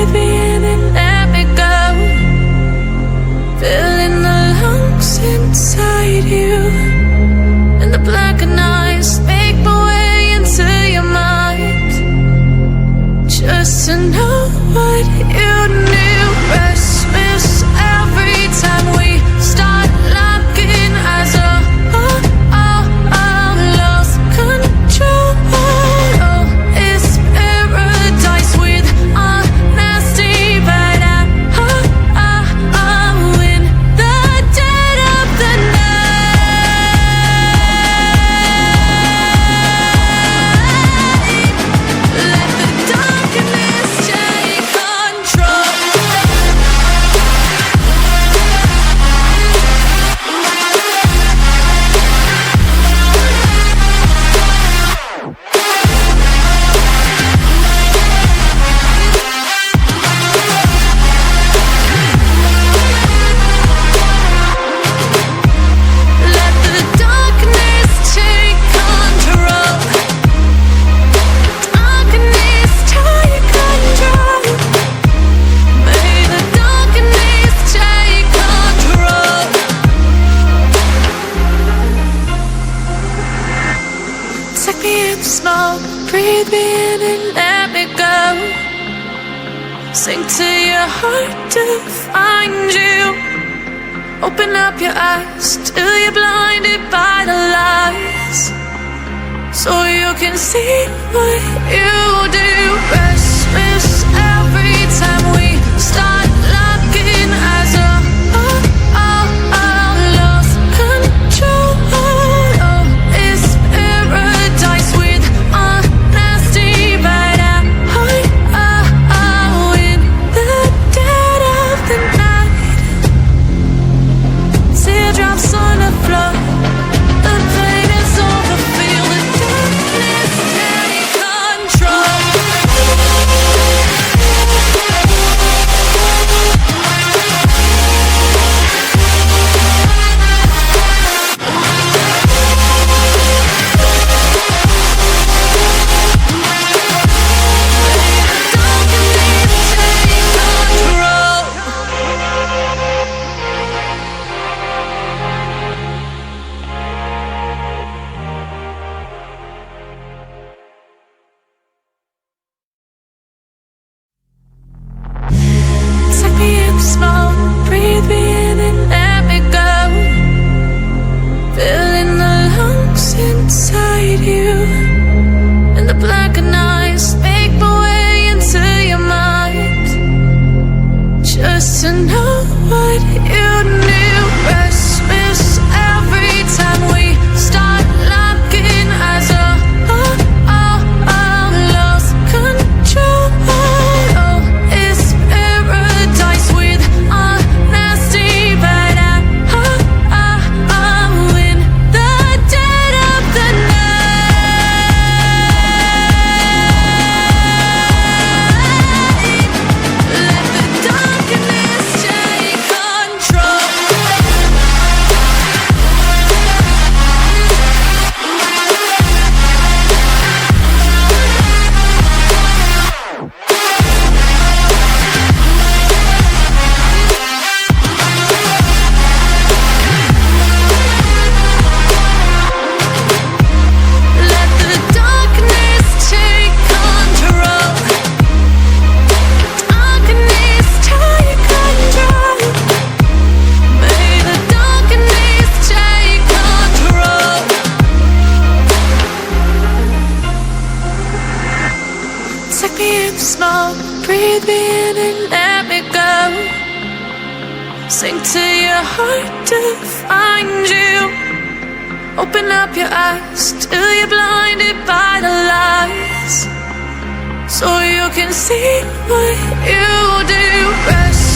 breathe me in and let me go. Filling the lungs inside you, and the blackened eyes make my way into your mind, just to know what you knew. Restless every time we start locking eyes. Lost control. Oh, it's paradise with honesty, but I'm in the dead of the night. Let the darkness take control. Let the darkness take control. Darkness take control. May the darkness take control. Take me in the smoke, breathe me in and let me go. Sink to your heart to find you. Open up your eyes till you're blinded by the lies, so you can see what you do. Restless every time we start locking eyes. Lost control. Oh, it's paradise with honesty, but I'm in the dead of the night. Teardrops on the floor. The pain is over. Feel the darkness take control. Take me in the smoke, breathe me in and let me go. Filling the lungs inside you, and the blackened eyes make my way into your mind, just to know what you knew. Restless every time we start locking eyes. Lost control. Oh, it's paradise with honesty, but I'm in the dead of the night. Let the darkness take control. Let the darkness take control. Darkness take control. May the darkness take control. Take me in the smoke, breathe me in and let me go. Sink to your heart to find you. Open up your eyes till you're blinded by the lies, so you can see what you do. Rest